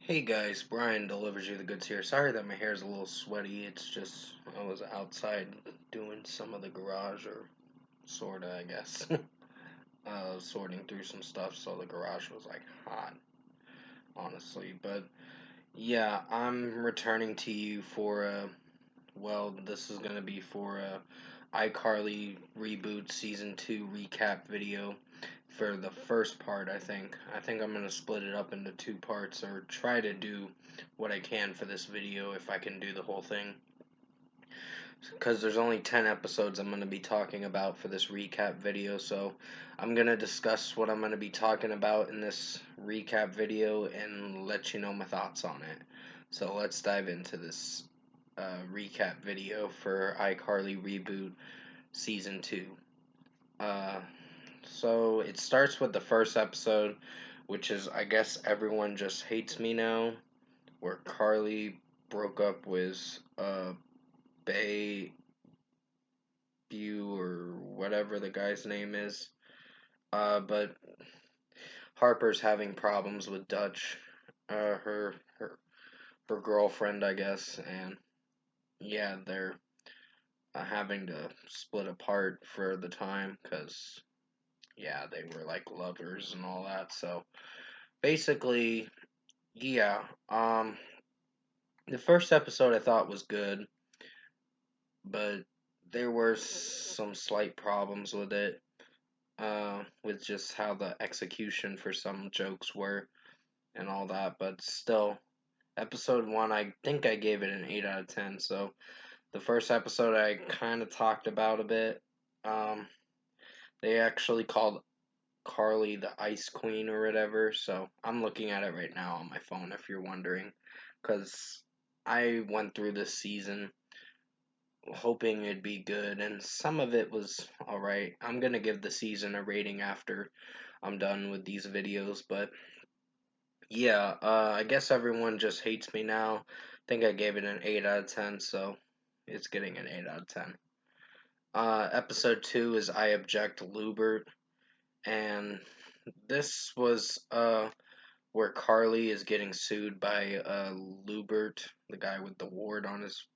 Hey guys, Brian delivers you the goods here. Sorry that my hair is a little sweaty. It's just I was outside doing some of the garage, or sorta, I guess. Sorting through some stuff, so the garage was like hot, honestly. But yeah, I'm returning to you for this is gonna be for iCarly Reboot Season 2 recap video for the first part, I think. I think I'm going to split it up into two parts, or try to do what I can for this video if I can do the whole thing. Because there's only 10 episodes I'm going to be talking about for this recap video, so I'm going to discuss what I'm going to be talking about in this recap video and let you know my thoughts on it. So let's dive into this recap video for iCarly Reboot Season 2. So it starts with the first episode, which is, I guess, Everyone Just Hates Me Now, where Carly broke up with Bay or whatever the guy's name is. But Harper's having problems with Dutch, her girlfriend, I guess, and yeah, they're having to split apart for the time because yeah, they were like lovers and all that. So basically, yeah, the first episode I thought was good, but there were some slight problems with it, with just how the execution for some jokes were and all that. But still, episode one, I think I gave it an 8 out of 10. So the first episode I kind of talked about a bit. Um, they actually called Carly the Ice Queen or whatever. So I'm looking at it right now on my phone if you're wondering, because I went through this season hoping it'd be good, and some of it was alright. I'm gonna give the season a rating after I'm done with these videos, but yeah, I guess Everyone Just Hates Me Now. I think I gave it an 8 out of 10, so it's getting an 8 out of 10. Episode 2 is I Object Lubert, and this was where Carly is getting sued by Lubert, the guy with the wart on his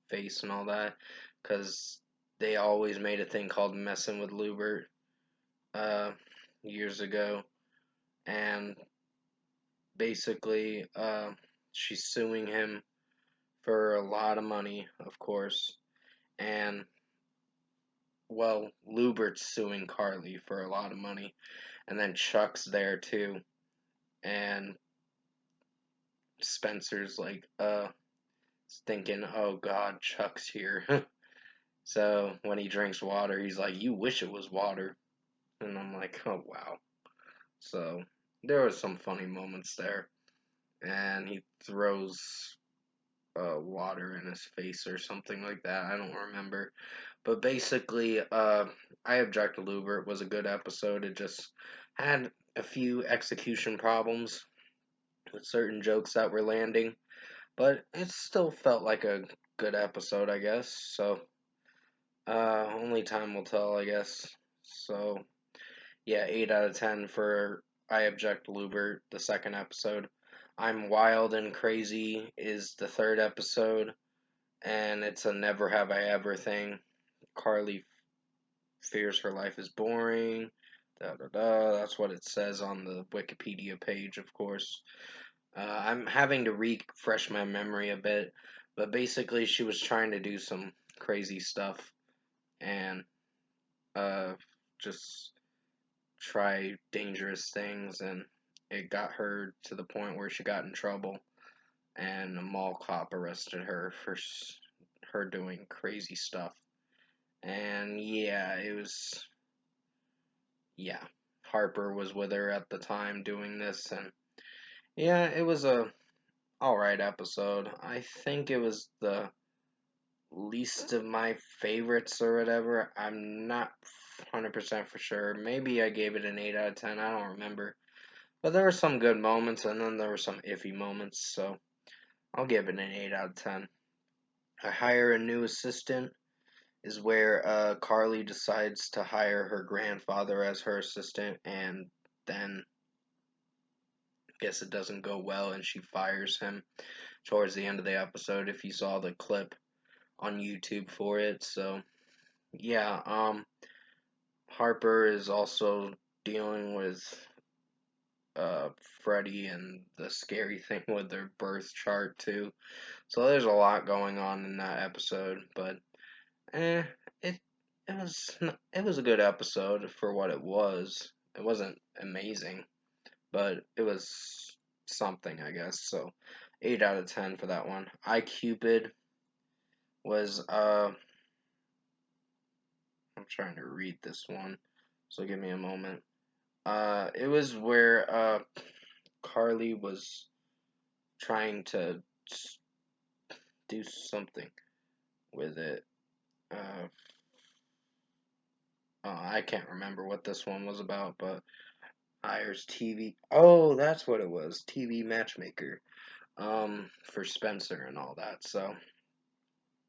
face and all that, because they always made a thing called messing with Lubert uh, years ago, and basically she's suing him for a lot of money, of course, and well, Lubert's suing Carly for a lot of money, and then Chuck's there too, and Spencer's like thinking, oh God, Chuck's here. So when he drinks water, he's like, you wish it was water. And I'm like, oh wow. So there was some funny moments there. And he throws water in his face or something like that. I don't remember. But basically, I Object to Lubert was a good episode. It just had a few execution problems with certain jokes that were landing. But it still felt like a good episode, I guess. So, only time will tell, I guess. So, yeah, 8 out of 10 for I Object Lubert, the second episode. I'm Wild and Crazy is the third episode, and it's a never have I ever thing. Carly fears her life is boring. Da da da. That's what it says on the Wikipedia page, of course. I'm having to refresh my memory a bit, but basically, she was trying to do some crazy stuff and uh, just try dangerous things, and it got her to the point where she got in trouble, and a mall cop arrested her for her doing crazy stuff. And yeah, it was, yeah, Harper was with her at the time doing this, and yeah, it was a alright episode. I think it was the least of my favorites or whatever. I'm not 100% for sure. Maybe I gave it an 8 out of 10. I don't remember. But there were some good moments, and then there were some iffy moments, so I'll give it an 8 out of 10. I hire a new assistant is where Carly decides to hire her grandfather as her assistant, and then guess it doesn't go well, and she fires him towards the end of the episode. If you saw the clip on YouTube for it, so yeah, Harper is also dealing with uh Freddy and the scary thing with their birth chart too. So there's a lot going on in that episode, but eh, it it was a good episode for what it was. It wasn't amazing, but it was something, I guess. So 8 out of 10 for that one. iCupid was I'm trying to read this one, so give me a moment. It was where Carly was trying to do something with it. Uh, I can't remember what this one was about, but hires TV. Oh, that's what it was. TV matchmaker. For Spencer and all that. So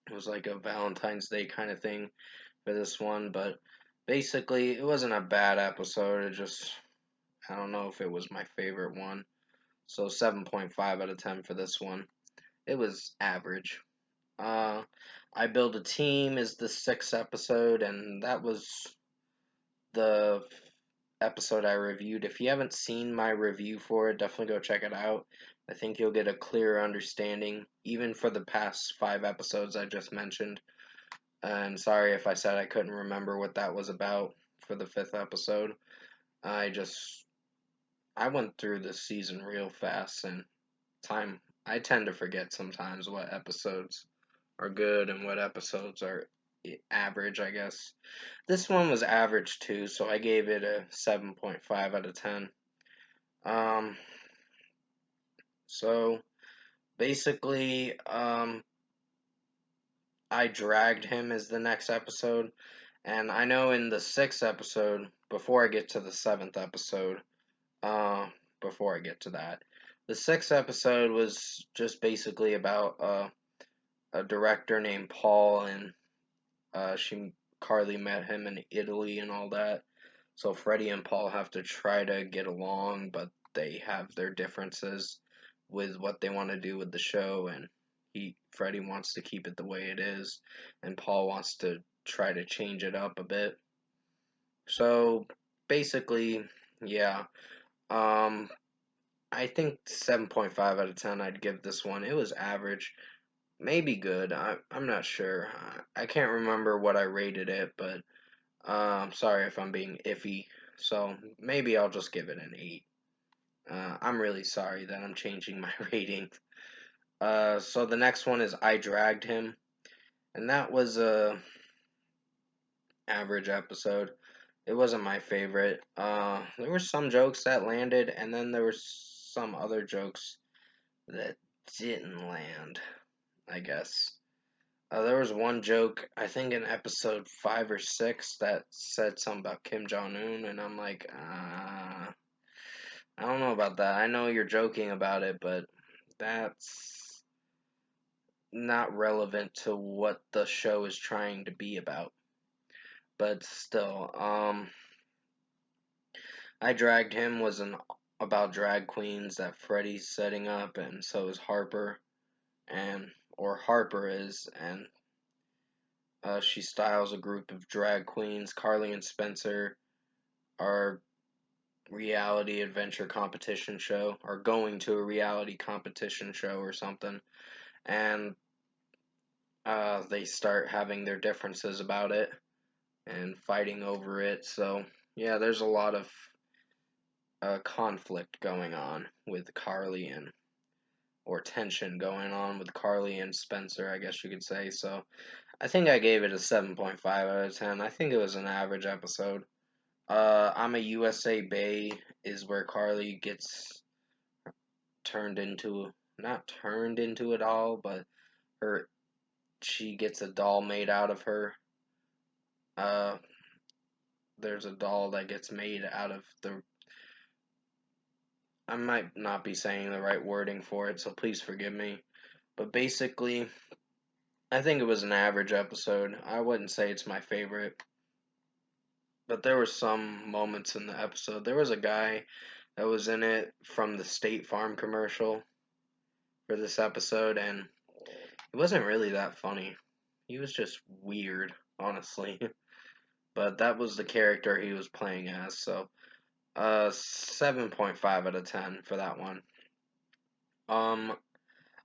it was like a Valentine's Day kind of thing for this one, but basically it wasn't a bad episode. It just I don't know if it was my favorite one. So 7.5 out of 10 for this one. It was average. Uh, I Build a Team is the sixth episode, and that was the episode I reviewed. If you haven't seen my review for it, definitely go check it out. I think you'll get a clearer understanding, even for the past 5 episodes I just mentioned. And sorry if I said I couldn't remember what that was about for the fifth episode. I just I went through this season real fast, and time I tend to forget sometimes what episodes are good and what episodes are average, I guess. This one was average too, so I gave it a 7.5 out of 10. Um, so basically, I Dragged Him as the next episode, and I know in the sixth episode, before I get to the seventh episode, uh, before I get to that, the sixth episode was just basically about a director named Paul, and Carly met him in Italy and all that. So Freddie and Paul have to try to get along, but they have their differences with what they want to do with the show, and Freddie wants to keep it the way it is, and Paul wants to try to change it up a bit. So basically, yeah. Um, I think 7.5 out of 10 I'd give this one. It was average, maybe good. I'm not sure. I can't remember what I rated it, but I'm sorry if I'm being iffy. So maybe I'll just give it an 8. I'm really sorry that I'm changing my rating. So the next one is I Dragged Him, and that was a average episode. It wasn't my favorite. There were some jokes that landed, and then there were some other jokes that didn't land, I guess. There was one joke, I think in episode 5 or 6, that said something about Kim Jong Un, and I'm like, I don't know about that. I know you're joking about it, but that's not relevant to what the show is trying to be about. But still, I Dragged Him was about drag queens that Freddie's setting up, and so is Harper, and or Harper is, and she styles a group of drag queens. Carly and Spencer are reality adventure competition show, or going to a reality competition show or something, and they start having their differences about it and fighting over it. So yeah, there's a lot of conflict going on with Carly and or tension going on with Carly and Spencer, I guess you could say. So I think I gave it a 7.5 out of 10. I think it was an average episode. I'm a USA Bay is where Carly gets turned into, not turned into a doll, but her she gets a doll made out of her. Uh, there's a doll that gets made out of the. I might not be saying the right wording for it, so please forgive me. But basically, I think it was an average episode. I wouldn't say it's my favorite, but there were some moments in the episode. There was a guy that was in it from the State Farm commercial for this episode, and it wasn't really that funny. He was just weird, honestly. But that was the character he was playing as, so 7.5 out of 10 for that one. Um,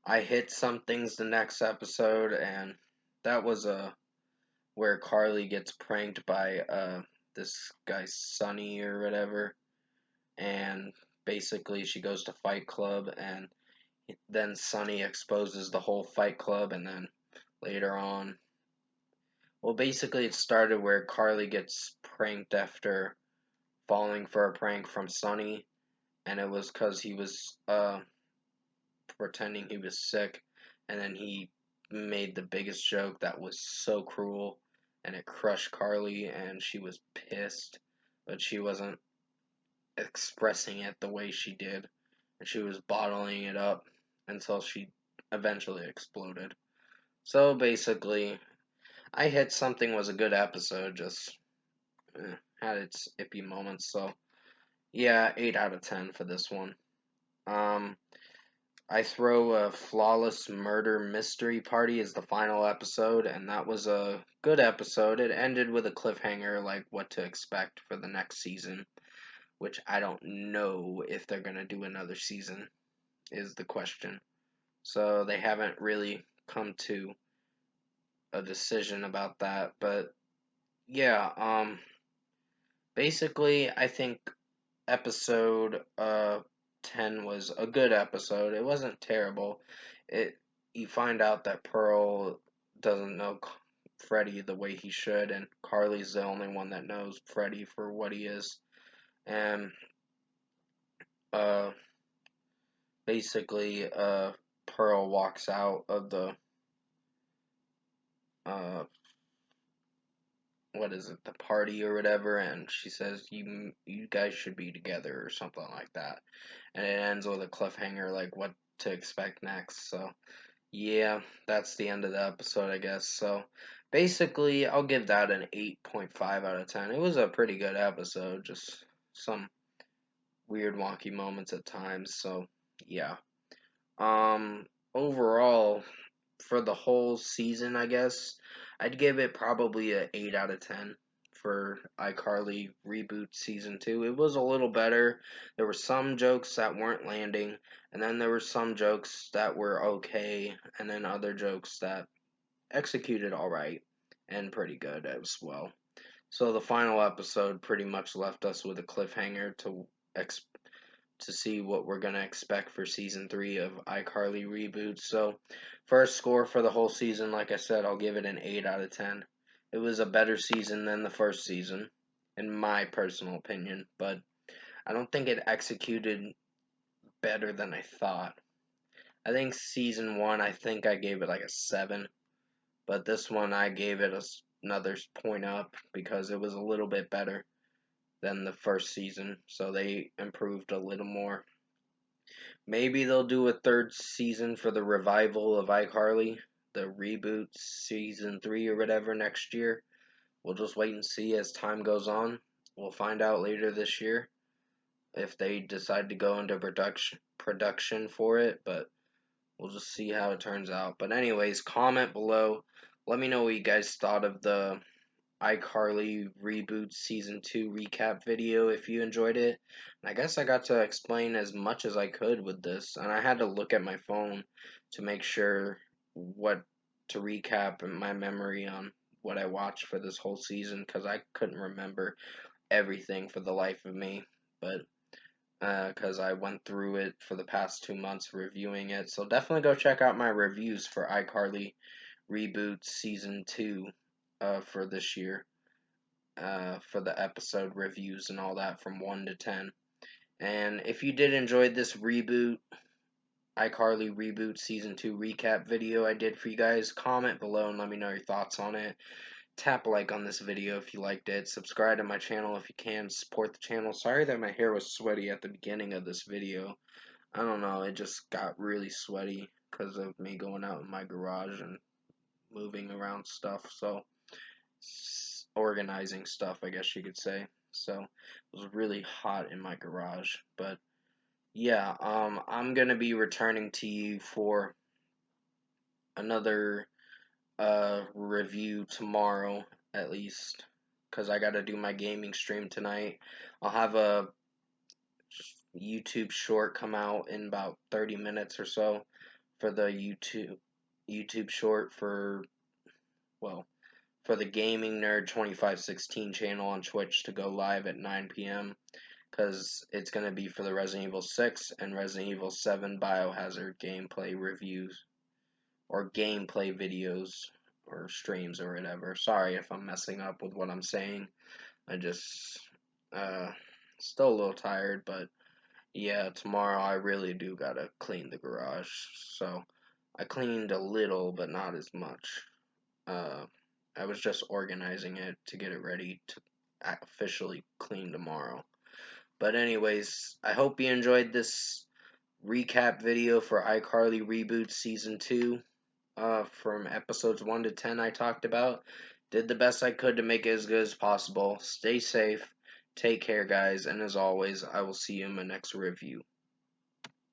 I hit some things the next episode, and that was where Carly gets pranked by this guy Sonny or whatever, and basically she goes to Fight Club, and then Sonny exposes the whole Fight Club, and then later on, well, basically it started where Carly gets pranked after falling for a prank from Sonny, and it was because he was pretending he was sick, and then he made the biggest joke that was so cruel, and it crushed Carly, and she was pissed, but she wasn't expressing it the way she did, and she was bottling it up until she eventually exploded. So basically, I Hit Something was a good episode, just had its ippy moments, so yeah, 8 out of 10 for this one. Um, I throw a Flawless Murder Mystery Party as the final episode, and that was a good episode. It ended with a cliffhanger, like what to expect for the next season, which I don't know if they're going to do another season, is the question. So they haven't really come to a decision about that, but yeah, basically, I think episode 10 was a good episode. It wasn't terrible. It You find out that Pearl doesn't know Freddy the way he should, and Carly's the only one that knows Freddy for what he is. And uh basically Pearl walks out of the uh what is it, the party or whatever, and she says you guys should be together or something like that. And it ends with a cliffhanger, like what to expect next. So yeah, that's the end of the episode, I guess. So basically, I'll give that an 8.5 out of 10. It was a pretty good episode, just some weird wonky moments at times. So yeah. Overall, for the whole season, I guess I'd give it probably a 8 out of 10 for iCarly Reboot Season 2. It was a little better. There were some jokes that weren't landing, and then there were some jokes that were okay, and then other jokes that executed alright and pretty good as well. So the final episode pretty much left us with a cliffhanger to see what we're going to expect for season 3 of iCarly Reboot. So, first score for the whole season, like I said, I'll give it an 8 out of 10. It was a better season than the first season, in my personal opinion, but I don't think it executed better than I thought. I think season 1, I think I gave it like a 7, but this one I gave it another point up because it was a little bit better than the first season, so they improved a little more. Maybe they'll do a third season for the revival of iCarly, the reboot season 3 or whatever next year. We'll just wait and see as time goes on. We'll find out later this year if they decide to go into production for it, but we'll just see how it turns out. But anyways, comment below. Let me know what you guys thought of the iCarly Reboot Season 2 recap video if you enjoyed it. And I guess I got to explain as much as I could with this, and I had to look at my phone to make sure what to recap in my memory on what I watched for this whole season because I couldn't remember everything for the life of me. But because I went through it for the past 2 months reviewing it, so definitely go check out my reviews for iCarly Reboot Season 2 for this year, for the episode reviews and all that from 1 to 10. And if you did enjoy this iCarly Reboot Season 2 recap video I did for you guys, comment below and let me know your thoughts on it. Tap like on this video if you liked it. Subscribe to my channel if you can. Support the channel. Sorry that my hair was sweaty at the beginning of this video. I don't know, it just got really sweaty because of me going out in my garage and moving around stuff. So, organizing stuff, I guess you could say. so it was really hot in my garage. But yeah, I'm gonna be returning to you for another review tomorrow at least, because I gotta do my gaming stream tonight. I'll have a YouTube short come out in about 30 minutes or so for the YouTube short for, well, for the Gaming Nerd 2516 channel on Twitch to go live at 9 p.m. because it's going to be for the Resident Evil 6 and Resident Evil 7 Biohazard gameplay reviews or gameplay videos or streams or whatever. Sorry if I'm messing up with what I'm saying. I just uh still a little tired, but yeah, tomorrow I really do gotta clean the garage. So I cleaned a little, but not as much. Uh, I was just organizing it to get it ready to officially clean tomorrow. But anyways, I hope you enjoyed this recap video for iCarly Reboot Season 2. From episodes 1 to 10 I talked about. Did the best I could to make it as good as possible. Stay safe. Take care, guys. And as always, I will see you in my next review.